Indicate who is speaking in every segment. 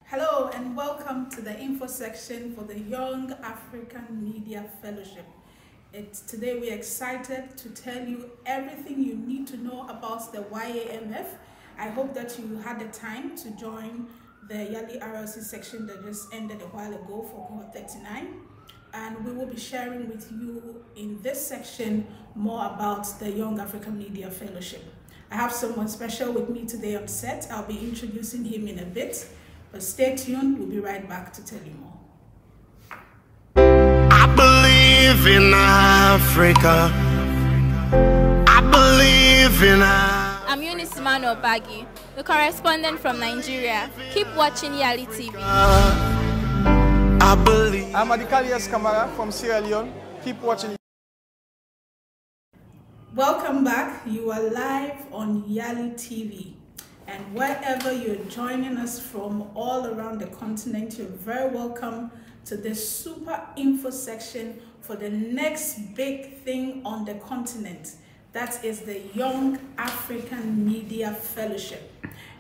Speaker 1: Hello and welcome to the info section for the Young African Media Fellowship. Today we're excited to tell you everything you need to know about the YAMF. I hope that you had the time to join the YALI RLC section that just ended a while ago for cohort 39. And we will be sharing with you in this section more about the Young African Media Fellowship. I have someone special with me today on set. I'll be introducing him in a bit, but stay tuned. We'll be right back to tell you more.
Speaker 2: I believe in Africa. I believe in Africa.
Speaker 3: I'm Eunice Emmanuel Baggy, the correspondent from Nigeria. Keep watching YALI TV.
Speaker 2: I believe.
Speaker 4: I'm Adikalias Kamara from Sierra Leone. Keep watching.
Speaker 1: Welcome back. You are live on YALI TV. And wherever you're joining us from all around the continent, you're very welcome to this super info section for the next big thing on the continent. That is the Young African Media Fellowship.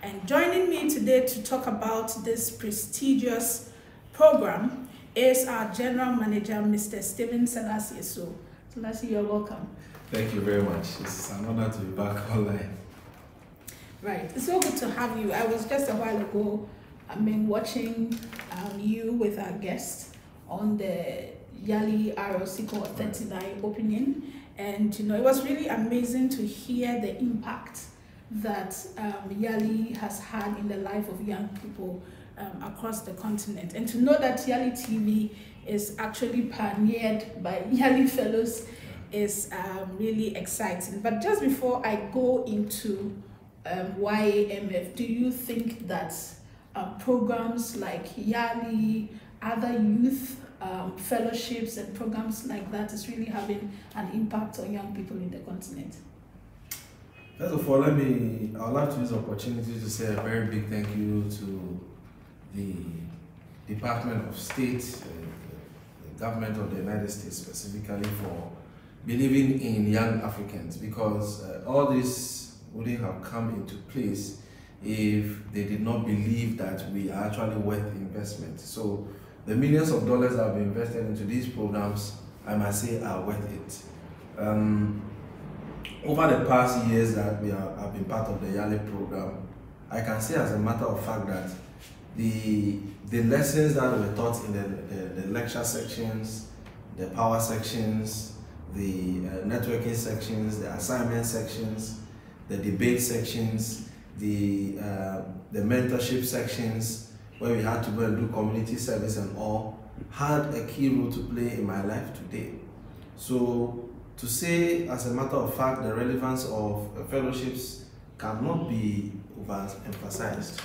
Speaker 1: And joining me today to talk about this prestigious program is our General Manager, Mr. Stephen Selassie. So, Selassie, you're welcome.
Speaker 5: Thank you very much. It's an honor to be back online.
Speaker 1: Right, it's so good to have you. I was just a while ago, watching you with our guest on the YALI RLC cohort 39 opening. And it was really amazing to hear the impact that YALI has had in the life of young people across the continent. And to know that YALI TV is actually pioneered by YALI fellows is really exciting. But just before I go into YAMF, do you think that programs like YALI, other youth fellowships and programs like that is really having an impact on young people in the continent?
Speaker 5: First of all, I would like to use the opportunity to say a very big thank you to the Department of State, the government of the United States specifically, for believing in young Africans, because all this wouldn't have come into place if they did not believe that we are actually worth investment. So the millions of dollars that have been invested into these programs, I must say, are worth it. Over the past years that I've been part of the YALI program, I can say as a matter of fact that the lessons that were taught in the lecture sections, the power sections, the networking sections, the assignment sections, the debate sections, the mentorship sections, where we had to go and do community service and all, had a key role to play in my life today. So to say, as a matter of fact, the relevance of fellowships cannot be overemphasized.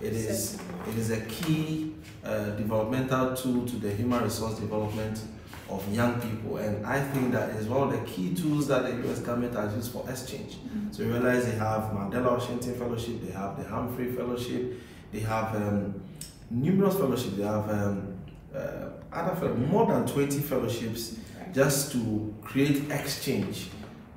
Speaker 5: It is a key developmental tool to the human resource development of young people, and I think that is one of the key tools that the US government has used for exchange. So you realize they have Mandela Washington Fellowship, they have the Humphrey Fellowship, they have numerous fellowships, they have more than 20 fellowships just to create exchange,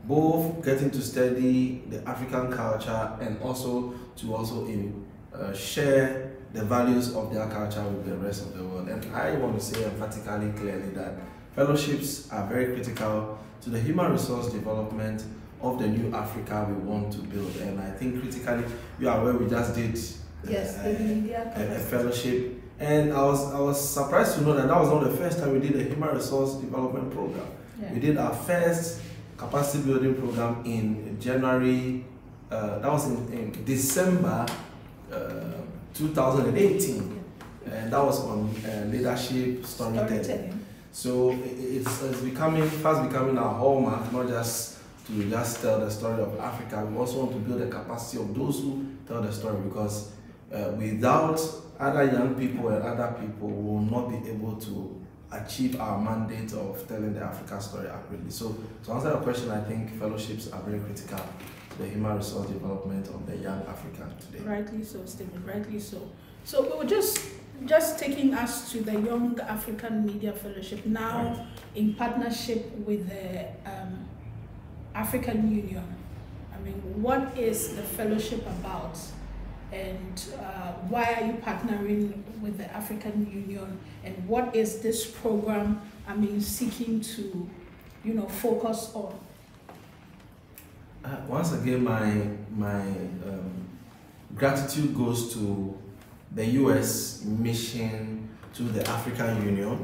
Speaker 5: both getting to study the African culture and also to share the values of their culture with the rest of the world. And I want to say emphatically clearly that fellowships are very critical to the human resource development of the new Africa we want to build. And I think critically, you are aware we just did a fellowship, and I was surprised to know that was not the first time we did a human resource development program. Yeah. We did our first capacity building program in January, that was in December 2018, and that was on leadership storytelling. So it's fast becoming our hallmark, not just to just tell the story of Africa. We also want to build the capacity of those who tell the story, because without other young people and other people, we will not be able to achieve our mandate of telling the Africa story accurately. So to answer your question, I think fellowships are very critical to the human resource development of the young African today.
Speaker 1: Rightly so, Stephen, rightly so. So we will just just taking us to the Young African Media Fellowship, now in partnership with the African Union. I mean, what is the fellowship about, and why are you partnering with the African Union, and what is this program, I mean, seeking to, you know, focus on?
Speaker 5: Once again, my gratitude goes to the U.S. mission to the African Union,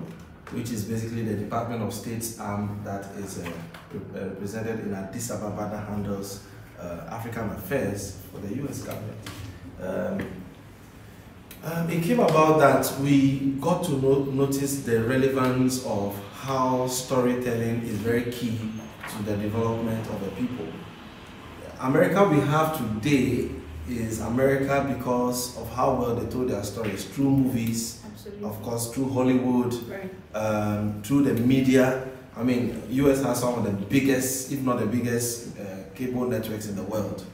Speaker 5: which is basically the Department of State's arm that is represented in Addis Ababa, that handles African affairs for the U.S. government. It came about that we got to notice the relevance of how storytelling is very key to the development of the people. America we have today is America because of how well they told their stories, through movies, absolutely, of course, through Hollywood, right, through the media. I mean, US has some of the biggest, if not the biggest, cable networks in the world.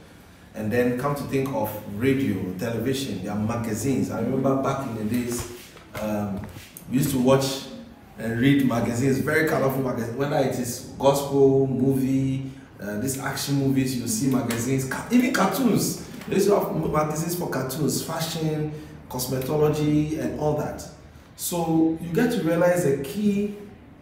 Speaker 5: And then come to think of radio, television, their magazines. I remember back in the days, we used to watch and read magazines, very colorful magazines, whether it is gospel, movie, these action movies, you see magazines, even cartoons. They used to have magazines for cartoons, fashion, cosmetology, and all that. So you get to realize the key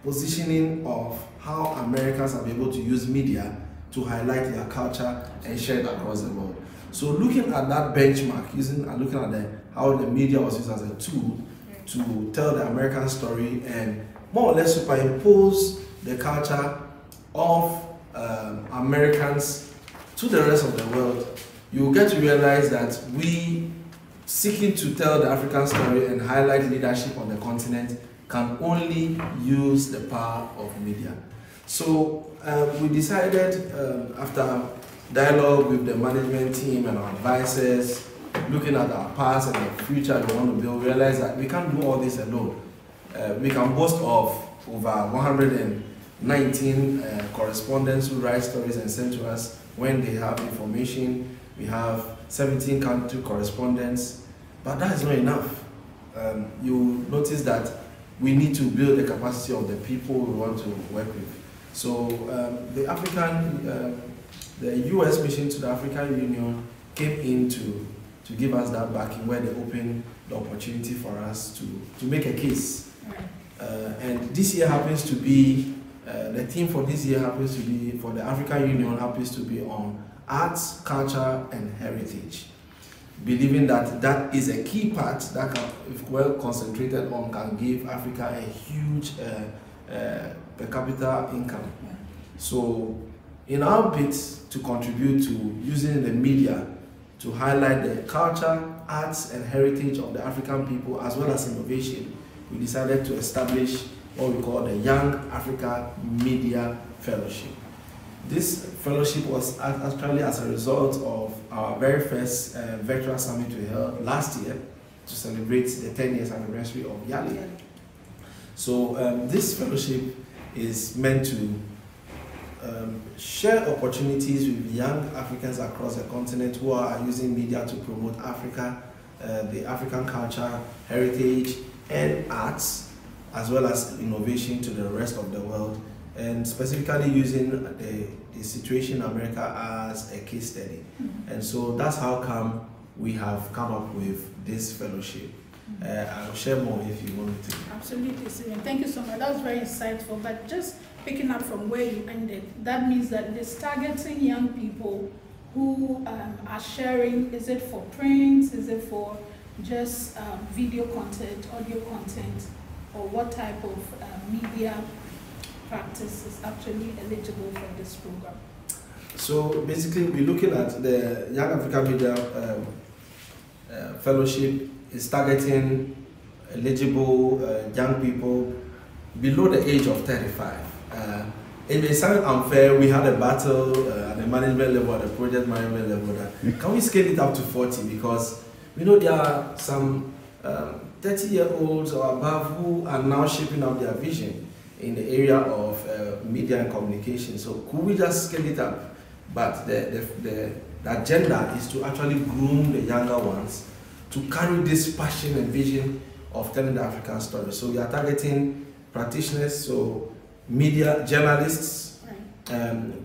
Speaker 5: positioning of how Americans have been able to use media to highlight their culture and share it across the world. So looking at that benchmark, looking at how the media was used as a tool to tell the American story and more or less superimpose the culture of Americans to the rest of the world, you get to realize that we seeking to tell the African story and highlight leadership on the continent can only use the power of media. So we decided, after dialogue with the management team and our advisors, looking at our past and the future we want to build, we realized that we can't do all this alone. We can boast of over 119 correspondents who write stories and send to us when they have information. We have 17 country correspondents, but that is not enough. You notice that we need to build the capacity of the people we want to work with. So the US mission to the African Union came in to give us that backing, where they opened the opportunity for us to make a case. And this year happens to be, the theme for this year happens to be, for the African Union, happens to be on arts, culture, and heritage. Believing that that is a key part that can, if well concentrated on, can give Africa a huge per capita income. So in our bid to contribute to using the media to highlight the culture, arts, and heritage of the African people, as well as innovation, we decided to establish what we call the Young Africa Media Fellowship. This fellowship was actually as a result of our very first virtual summit we held last year to celebrate the 10 years anniversary of YALI. So this fellowship is meant to share opportunities with young Africans across the continent who are using media to promote Africa, the African culture, heritage, and arts, as well as innovation to the rest of the world, and specifically using the situation in America as a case study. And so that's how come we have come up with this fellowship. I'll share more if you want to.
Speaker 1: Absolutely, Syrian. Thank you so much. That was very insightful. But just picking up from where you ended, that means that this targeting young people who are sharing, is it for print, is it for just video content, audio content, or what type of media practice is actually eligible for this program?
Speaker 5: So basically, we're looking at the Young African Media Fellowship is targeting eligible young people below the age of 35. It may sound unfair. We had a battle at the management level, at the project management level, that can we scale it up to 40, because we know there are some 30-year-olds or above who are now shaping up their vision in the area of media and communication. So could we just scale it up? But the agenda is to actually groom the younger ones to carry this passion and vision of telling the African story. So we are targeting practitioners, so media journalists,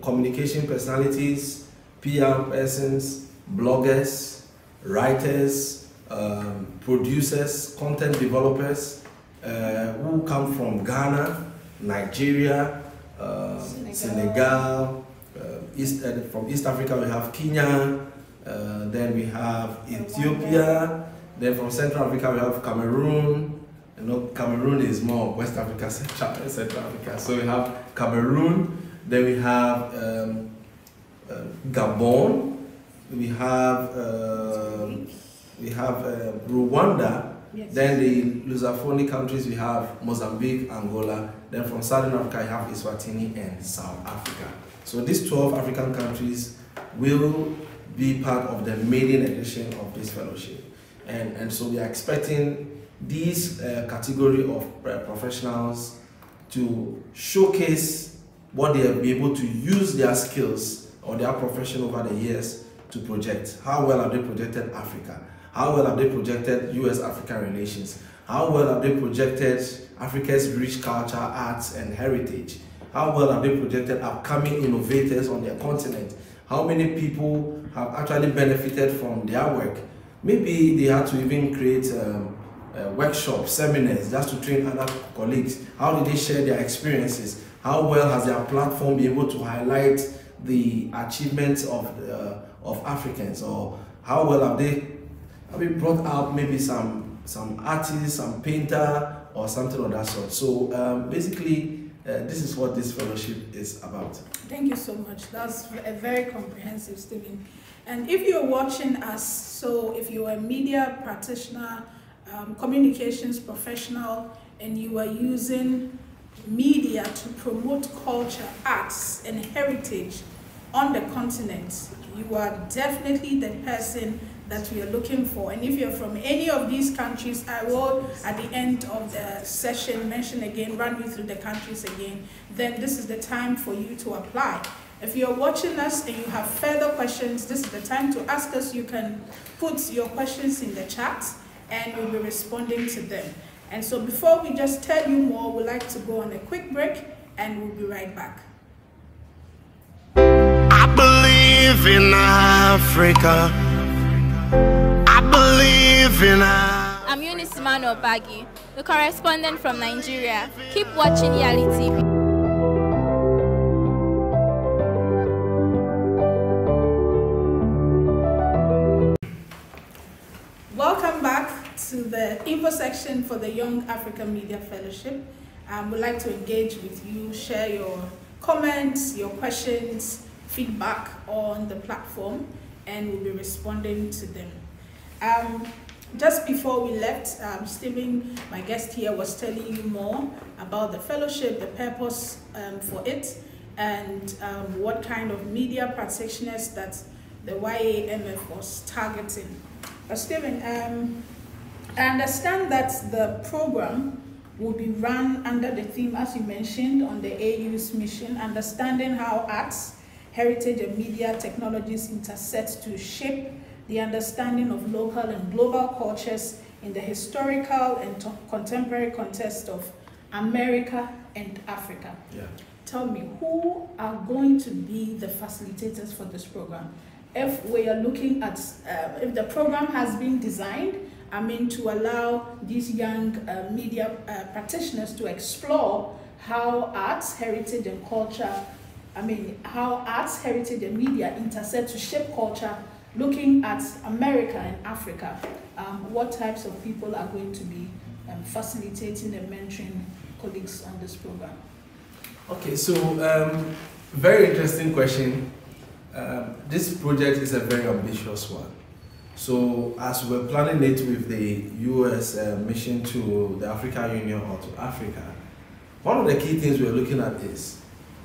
Speaker 5: communication personalities, PR persons, bloggers, writers, producers, content developers who come from Ghana, Nigeria, Senegal, from East Africa we have Kenya, then we have Ethiopia, then from Central Africa we have Cameroon. You know, Cameroon is more West Africa, Central Africa. So we have Cameroon, then we have Gabon, we have Rwanda, yes. Then the Lusophonic countries we have Mozambique, Angola, then from Southern Africa we have Eswatini and South Africa. So these 12 African countries will be part of the maiden edition of this fellowship. And so we are expecting these category of professionals to showcase what they will be able to use their skills or their profession over the years to project. How well have they projected Africa? How well have they projected US-Africa relations? How well have they projected Africa's rich culture, arts, and heritage? How well have they projected upcoming innovators on their continent? How many people have actually benefited from their work? Maybe they had to even create workshops, seminars, just to train other colleagues. How did they share their experiences? How well has their platform been able to highlight the achievements of Africans? Or how well have they brought out maybe some artist, some painter, or something of that sort? So basically, this is what this fellowship is about.
Speaker 1: Thank you so much. That's a very comprehensive statement. And if you're watching us, so if you're a media practitioner, communications professional, and you are using media to promote culture, arts, and heritage on the continent, you are definitely the person that we are looking for. And if you're from any of these countries, I will, at the end of the session, mention again, run you through the countries again, then this is the time for you to apply. If you're watching us and you have further questions, this is the time to ask us. You can put your questions in the chat and we'll be responding to them. And so before we just tell you more, we'd like to go on a quick break and we'll be right back.
Speaker 2: I believe in Africa. I believe in Africa.
Speaker 3: I'm Eunice Emmanuel Baggy, the correspondent from Nigeria. Keep watching YALI TV.
Speaker 1: Welcome back to the info section for the Young African Media Fellowship. We'd like to engage with you, share your comments, your questions, feedback on the platform, and we'll be responding to them. Just before we left, Stephen, my guest here, was telling you more about the fellowship, the purpose for it, and what kind of media practitioners that the YAMF was targeting. But Stephen, I understand that the program will be run under the theme, as you mentioned, on the AU's mission, understanding how arts, heritage, and media technologies intersect to shape the understanding of local and global cultures in the historical and contemporary context of America and Africa.
Speaker 5: Yeah.
Speaker 1: Tell me, who are going to be the facilitators for this program? If we are looking at, if the program has been designed, to allow these young media practitioners to explore how arts, heritage, and culture, how arts, heritage, and media intersect to shape culture, looking at America and Africa, what types of people are going to be facilitating and mentoring colleagues on this program?
Speaker 5: Okay, so very interesting question. This project is a very ambitious one. So as we're planning it with the US mission to the African Union or to Africa, one of the key things we're looking at is,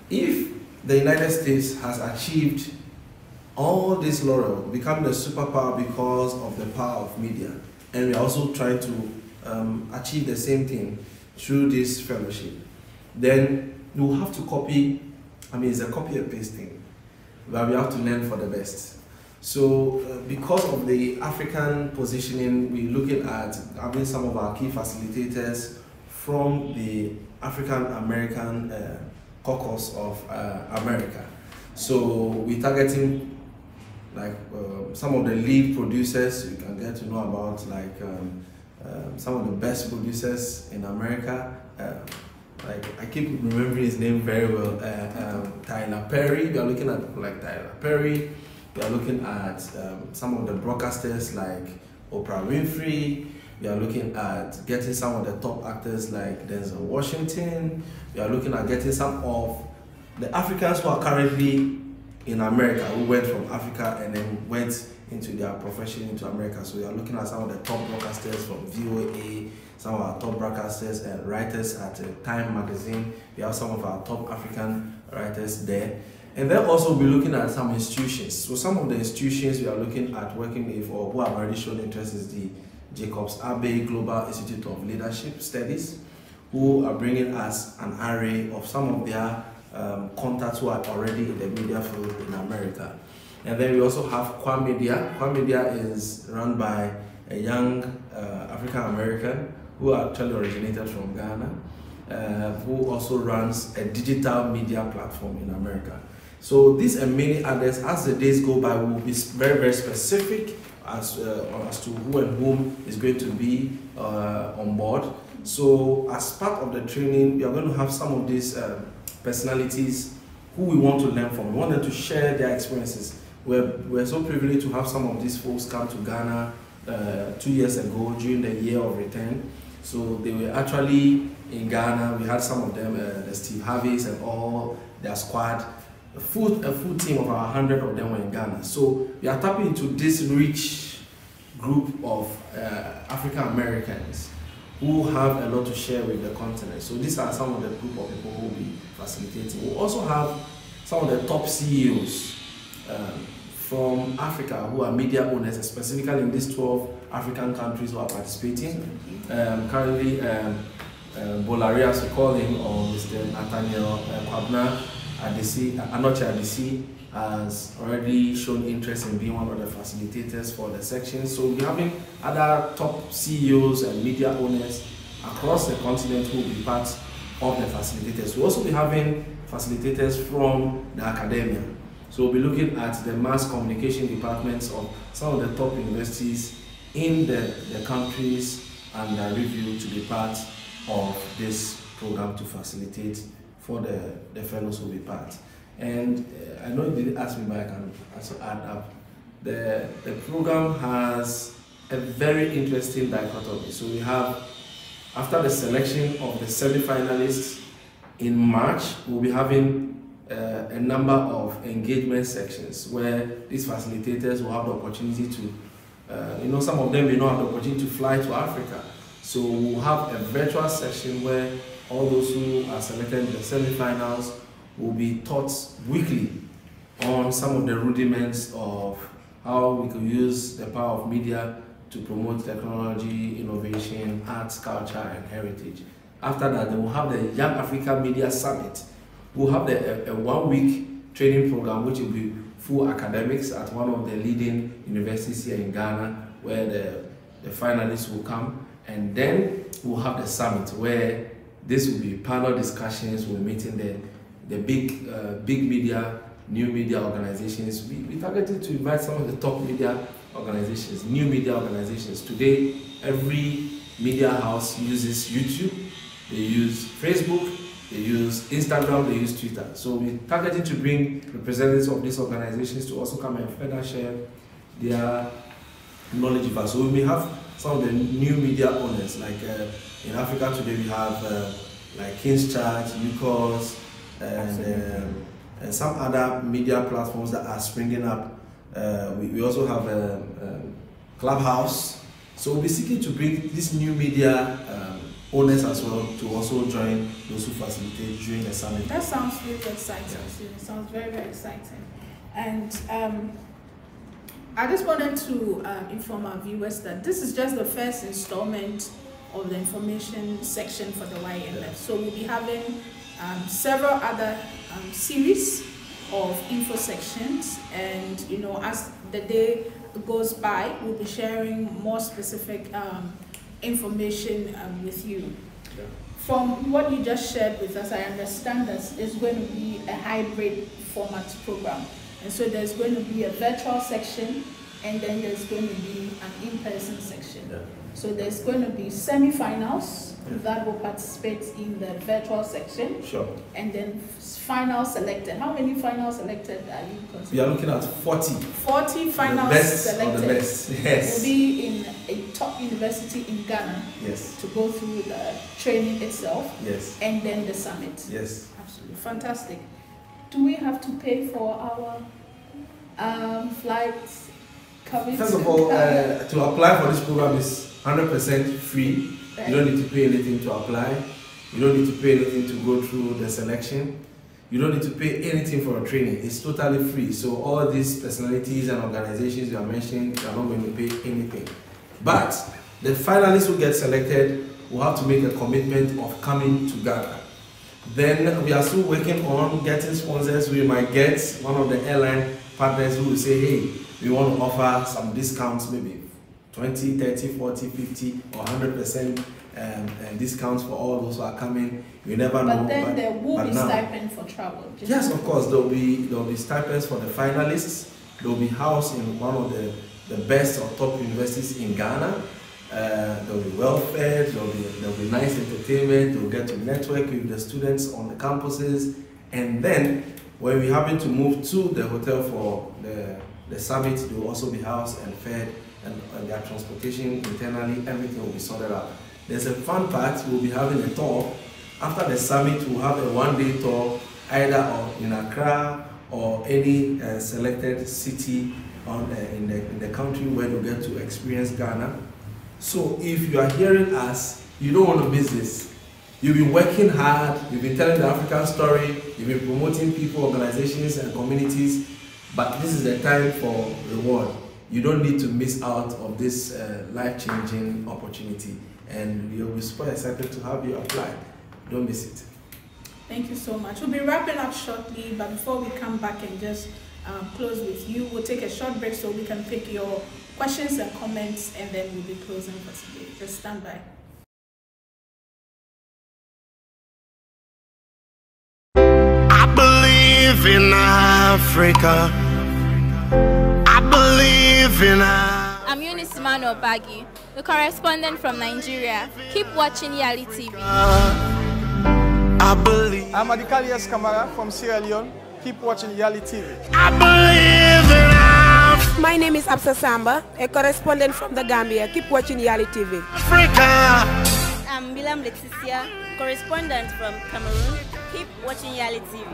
Speaker 5: if the United States has achieved all this laurel, become the superpower because of the power of media, and we're also trying to achieve the same thing through this fellowship, then we'll have to copy, it's a copy and paste thing, but we have to learn for the best. So because of the African positioning, we're looking at having some of our key facilitators from the African American caucus of America. So we're targeting like some of the lead producers you can get to know about, like some of the best producers in America. Like I keep remembering his name very well. Tyler Perry. We are looking at people like Tyler Perry. We are looking at some of the broadcasters like Oprah Winfrey. We are looking at getting some of the top actors like Denzel Washington. We are looking at getting some of the Africans who are currently in America, who went from Africa and then went into their profession into America. So we are looking at some of the top broadcasters from VOA, some of our top broadcasters and writers at Time magazine. We have some of our top African writers there. And then also we'll be looking at some institutions. So some of the institutions we are looking at working with or who have already shown interest is the Jacobs Abbey Global Institute of Leadership Studies, who are bringing us an array of some of their contacts who are already in the media field in America. And then we also have Qua Media. Qua Media is run by a young African American who actually originated from Ghana, who also runs a digital media platform in America. So these and many others, as the days go by, will be very, very specific as to who and whom is going to be on board. So as part of the training, we are going to have some of these personalities who we want to learn from. We want them to share their experiences. We're so privileged to have some of these folks come to Ghana 2 years ago during the year of return. So they were actually in Ghana. We had some of them, the Steve Harveys and all their squad. A full team of 100 of them were in Ghana. So we are tapping into this rich group of African Americans who have a lot to share with the continent. So these are some of the group of people who will be facilitating. We'll also have some of the top CEOs from Africa who are media owners, specifically in these 12 African countries who are participating. Currently, Bolaria, as we call him, or Mr. Nathaniel Kwabna Anoche Adesi has already shown interest in being one of the facilitators for the section. So we're having other top CEOs and media owners across the continent who will be part of the facilitators. We'll also be having facilitators from the academia. So we'll be looking at the mass communication departments of some of the top universities in the countries and review to be part of this program to facilitate for the fellows who will be part. And I know you didn't ask me, but I can also add up. The program has a very interesting dichotomy. So we have, after the selection of the semi-finalists in March, we'll be having a number of engagement sections where these facilitators will have the opportunity to, some of them may not have the opportunity to fly to Africa. So we'll have a virtual section where all those who are selected in the semi-finals will be taught weekly on some of the rudiments of how we could use the power of media to promote technology, innovation, arts, culture, and heritage. After that, they will have the Young Africa Media Summit. We'll have a one-week training program, which will be full academics at one of the leading universities here in Ghana, where the finalists will come. And then we'll have the summit, where this will be panel discussions. We're meeting the big media, new media organizations. We targeted to invite some of the top media organizations, new media organizations. Today, every media house uses YouTube, they use Facebook, they use Instagram, they use Twitter. So we're targeting to bring representatives of these organizations to also come and further share their knowledge with us. So we may have some of the new media owners, like in Africa today we have like King's Church, UCOS, and some other media platforms that are springing up. We also have a Clubhouse. So we'll be seeking to bring these new media owners as well to also join those who facilitate during the summit.
Speaker 1: That sounds really exciting. Yes. It sounds very, very exciting. And I just wanted to inform our viewers that this is just the first installment of the information section for the YALF. So we'll be having several other series of info sections, and you know, as the day goes by, we'll be sharing more specific information with you.
Speaker 5: Yeah.
Speaker 1: From what you just shared with us, I understand that it's going to be a hybrid format program, and so there's going to be a virtual section, and then there's going to be an in-person section.
Speaker 5: Yeah.
Speaker 1: So there's going to be semi-finals that will participate in the virtual section.
Speaker 5: Sure.
Speaker 1: And then final selected. How many final selected are you considering?
Speaker 5: We are looking at 40.
Speaker 1: 40 finals
Speaker 5: the best
Speaker 1: selected.
Speaker 5: Of the best. Yes.
Speaker 1: Will be in a top university in Ghana.
Speaker 5: Yes.
Speaker 1: To go through the training itself.
Speaker 5: Yes.
Speaker 1: And then the summit.
Speaker 5: Yes.
Speaker 1: Absolutely fantastic. Do we have to pay for our flights?
Speaker 5: First of all, to apply for this program is 100% free.
Speaker 1: Right.
Speaker 5: You don't need to pay anything to apply. You don't need to pay anything to go through the selection. You don't need to pay anything for a training. It's totally free. So all these personalities and organizations you are mentioning, you are not going to pay anything. But the finalists who get selected will have to make a commitment of coming to Ghana. Then we are still working on getting sponsors. We might get one of the airline partners who will say, hey, we want to offer some discounts, maybe 20, 30, 40, 50 or 100% discounts for all those who are coming. You never know.
Speaker 1: But then there will be stipend for travel.
Speaker 5: Yes, of course. There will be stipends for the finalists. They will be housed in one of the best or top universities in Ghana. There will be welfare. There will be nice entertainment. They will get to network with the students on the campuses. And then when we happen to move to the hotel for the summit, they will also be housed and fed, and their transportation internally, everything will be sorted out. There's a fun part. We'll be having a tour. After the summit, we'll have a one-day tour, either in Accra or any selected city in the country where you get to experience Ghana. So if you are hearing us, you don't want to miss this. You've been working hard, you've been telling the African story, you've been promoting people, organizations, and communities, but this is the time for reward. You don't need to miss out of this life-changing opportunity, and we'll be super excited to have you apply. Don't miss it.
Speaker 1: Thank you so much. We'll be wrapping up shortly, but before we come back and just close with you, we'll take a short break so we can pick your questions and comments, and then we'll be closing for today. Just stand by.
Speaker 2: I believe in Africa. I believe in Africa.
Speaker 3: I'm Eunice Baggy, the correspondent from Nigeria. Keep watching YALI TV.
Speaker 2: I believe.
Speaker 4: I'm Accra Ghana from Sierra Leone. Keep watching YALI TV.
Speaker 2: I believe in Africa.
Speaker 6: My name is Absa Samba, a correspondent from the Gambia. Keep watching YALI TV.
Speaker 7: I'm Bilam Leticia, correspondent from Cameroon. Keep watching YALI TV.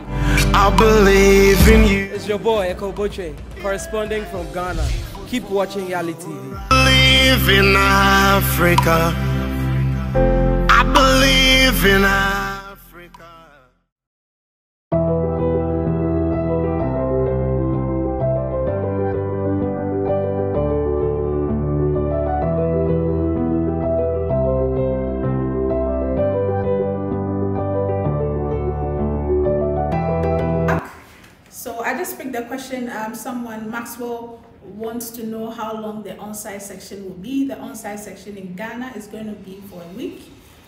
Speaker 2: I believe in you.
Speaker 8: It's your boy Eko Boche, corresponding from Ghana. Keep watching YALI TV.
Speaker 2: I believe in Africa. I believe in Africa.
Speaker 1: So I just picked the question. Someone, Maxwell, wants to know how long the on-site section will be. The on-site section in Ghana is going to be for a week,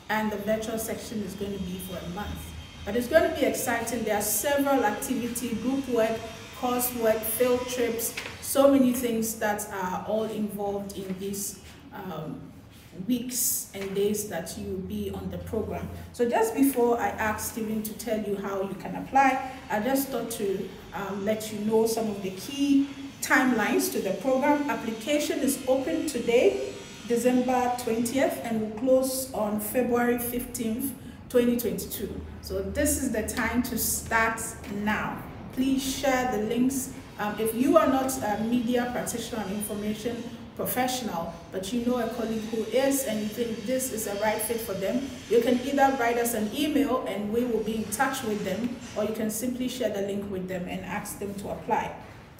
Speaker 1: and the virtual section is going to be for a month. But it's going to be exciting. There are several activities, group work, coursework, field trips, so many things that are all involved in these weeks and days that you will be on the program. So just before I ask Stephen to tell you how you can apply, I just thought to let you know some of the key timelines to the program. Application is open today, December 20th, and will close on February 15th, 2022. So this is the time to start now. Please share the links. If you are not a media practitioner and information professional, but you know a colleague who is, and you think this is a right fit for them, you can either write us an email and we will be in touch with them, or you can simply share the link with them and ask them to apply.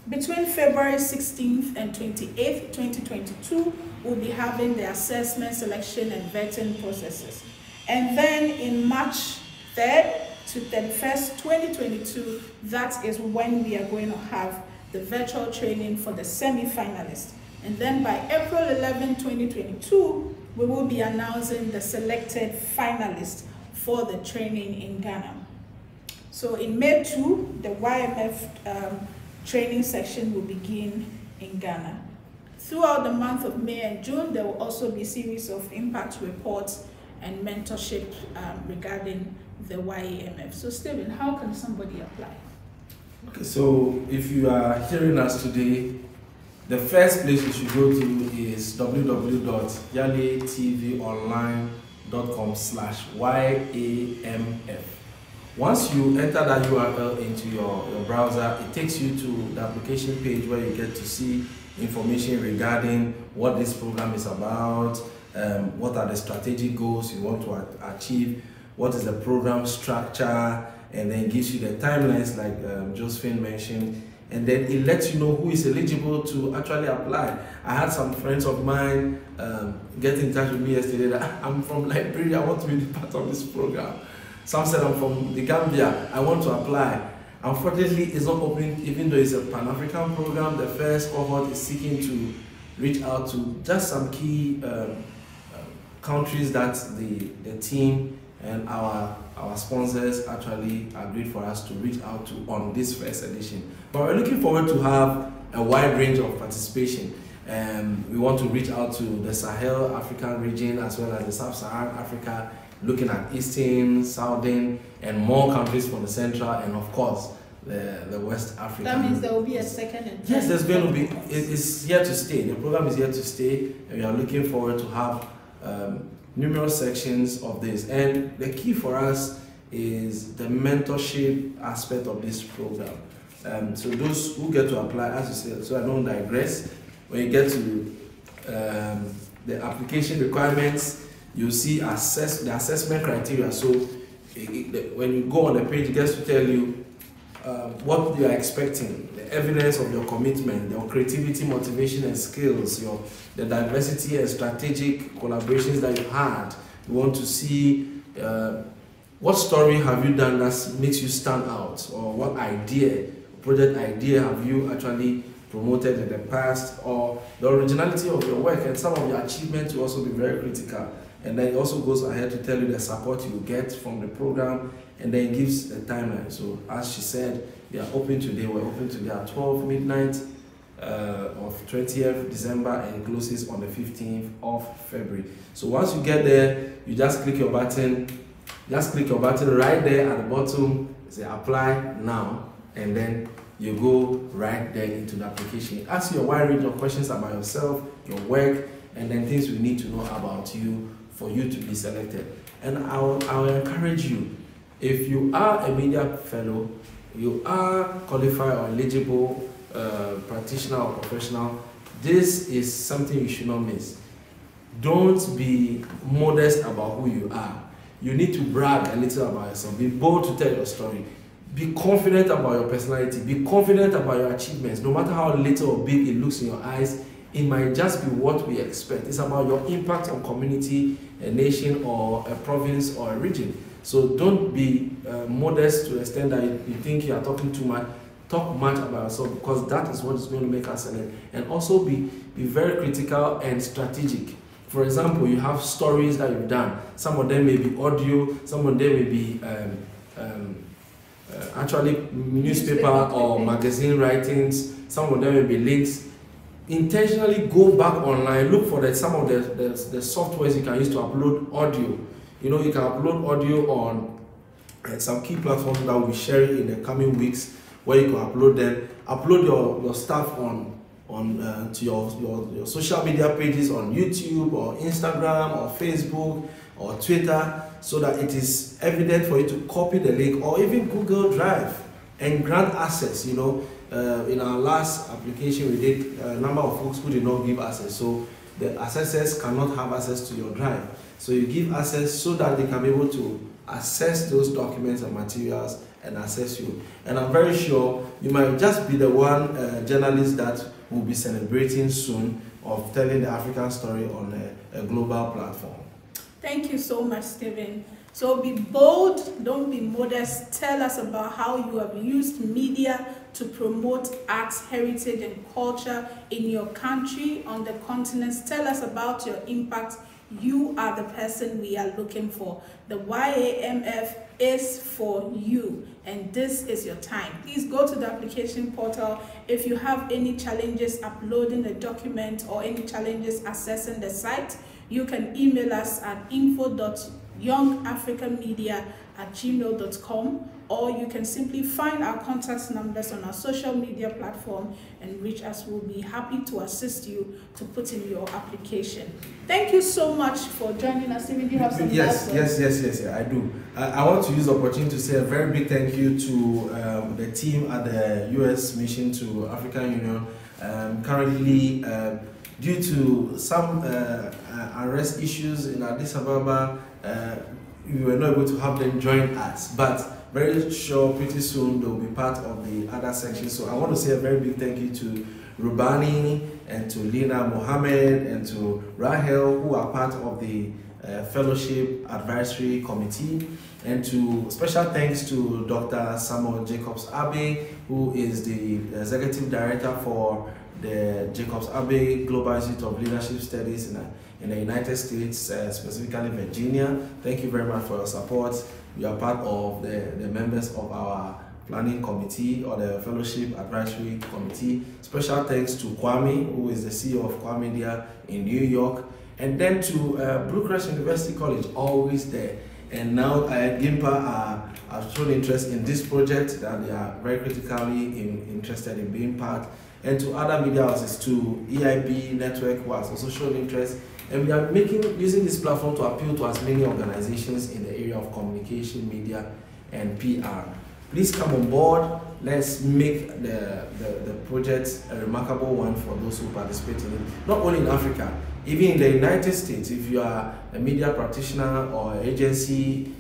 Speaker 1: Between February 16th and 28th, 2022, we'll be having the assessment, selection, and vetting processes. And then in March 3rd to 31st, 2022, that is when we are going to have the virtual training for the semi-finalists. And then by April 11, 2022, we will be announcing the selected finalists for the training in Ghana. So in May 2, the YMF training section will begin in Ghana. Throughout the month of May and June, there will also be a series of impact reports and mentorship regarding the YAMF. So Stephen, how can somebody apply?
Speaker 5: Okay, so if you are hearing us today, the first place you should go to is www.yalitvonline.com/YAMF. Once you enter that URL into your browser, it takes you to the application page where you get to see information regarding what this program is about, what are the strategic goals you want to achieve, what is the program structure, and then it gives you the timelines like Josephine mentioned, and then it lets you know who is eligible to actually apply. I had some friends of mine get in touch with me yesterday that I'm from Liberia, I want to be part of this program. Some said I'm from the Gambia, I want to apply. Unfortunately, it's not open, even though it's a Pan-African program. The first cohort is seeking to reach out to just some key countries that the team and our sponsors actually agreed for us to reach out to on this first edition. But we're looking forward to have a wide range of participation. We want to reach out to the Sahel African region as well as the Sub-Saharan Africa, looking at Eastern, Southern, and more countries from the Central, and of course, the West Africa.
Speaker 1: That means there will be a second and third.
Speaker 5: Yes, there's going to be, it's here to stay. The program is here to stay, and we are looking forward to have numerous sections of this. And the key for us is the mentorship aspect of this program. So those who get to apply, as you said, so I don't digress, when you get to the application requirements, you see the assessment criteria. So when you go on the page, it gets to tell you what you are expecting, the evidence of your commitment, your creativity, motivation, and skills, the diversity and strategic collaborations that you had. You want to see what story have you done that makes you stand out, or what project idea have you actually promoted in the past, or the originality of your work, and some of your achievements will also be very critical. And then it also goes ahead to tell you the support you will get from the program, and then it gives a timeline. So as she said, we are open today. We're open today at 12 midnight of 20th December, and it closes on the 15th of February. So once you get there, you just click your button. Just click your button right there at the bottom. Say apply now, and then you go right there into the application. Ask you a wide range of questions about yourself, your work, and then things we need to know about you for you to be selected. And I'll encourage you, if you are a media fellow, you are qualified or eligible practitioner or professional, this is something you should not miss. Don't be modest about who you are. You need to brag a little about yourself. Be bold to tell your story. Be confident about your personality. Be confident about your achievements. No matter how little or big it looks in your eyes, it might just be what we expect. It's about your impact on community, a nation, or a province, or a region. So don't be modest to the extent that you think you are talking too much. Talk much about yourself, because that is what is going to make us select. And also be very critical and strategic. For example, you have stories that you've done. Some of them may be audio, some of them may be actually newspaper or magazine writings, some of them may be links. Intentionally go back online, look for some of the softwares you can use to upload audio. You know, you can upload audio on some key platforms that we'll be sharing in the coming weeks, where you can upload them. Upload your stuff to your social media pages on YouTube or Instagram or Facebook or Twitter, so that it is evident for you to copy the link, or even Google Drive and grant access. You know, in our last application we did a number of folks who did not give access, so the assessors cannot have access to your drive. So you give access so that they can be able to access those documents and materials and access you. And I'm very sure you might just be the one journalist that will be celebrating soon of telling the African story on a global platform.
Speaker 1: Thank you so much, Stephen. So be bold, don't be modest. Tell us about how you have used media to promote arts, heritage, and culture in your country, on the continents. Tell us about your impact. You are the person we are looking for. The YAMF is for you, and this is your time. Please go to the application portal. If you have any challenges uploading a document or any challenges accessing the site, you can email us at info.youngafricamedia@gmail.com, or you can simply find our contact numbers on our social media platform and reach us. We'll be happy to assist you to put in your application. Thank you so much for joining us. Stephen, do you have some
Speaker 5: Yes, I do. I want to use the opportunity to say a very big thank you to the team at the U.S. Mission to African Union. Currently, due to some arrest issues in Addis Ababa, we were not able to have them join us, but very sure pretty soon they will be part of the other section. So I want to say a very big thank you to Rubani and to Lina Mohammed and to Rahel, who are part of the Fellowship Advisory Committee, and to special thanks to Dr. Samuel Jacobs Abe, who is the Executive Director for the Jacobs Abe Global Institute of Leadership Studies in the United States, specifically Virginia. Thank you very much for your support. You are part of the members of our planning committee or the Fellowship Advisory Committee. Special thanks to Kwame, who is the CEO of Kwame Media in New York, and then to Blue Cross University College, always there. And now GIMPA have shown interest in this project, that they are very critically interested in being part, and to other media houses, to EIB Network, who has also shown interest. And we are using this platform to appeal to as many organizations in the area of communication, media, and PR. Please come on board. Let's make the project a remarkable one for those who participate in it. Not only in Africa, even in the United States. If you are a media practitioner or an agency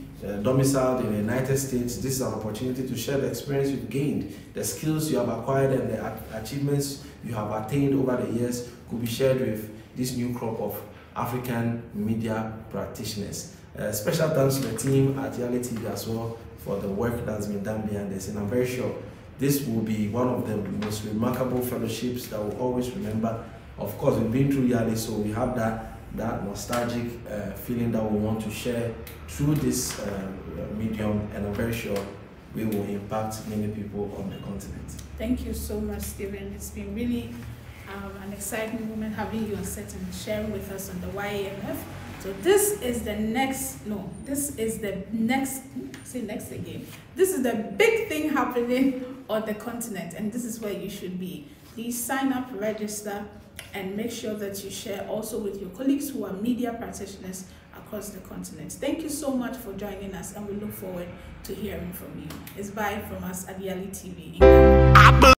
Speaker 5: domiciled in the United States, this is an opportunity to share the experience you've gained, the skills you have acquired, and the achievements you have attained over the years could be shared with this new crop of African media practitioners. Special thanks to the team at YALI TV as well for the work that's been done behind this, and I'm very sure this will be one of the most remarkable fellowships that we'll always remember. Of course, we've been through YALI, so we have that nostalgic feeling that we want to share through this medium, and I'm very sure we will impact many people on the continent.
Speaker 1: Thank you so much, Stephen. It's been really an exciting moment having you on set and sharing with us on the YAMF. So this is the next big thing happening on the continent, and this is where you should be. Please sign up, register, and make sure that you share also with your colleagues who are media practitioners across the continent. Thank you so much for joining us, and we look forward to hearing from you. It's bye from us at YALI TV.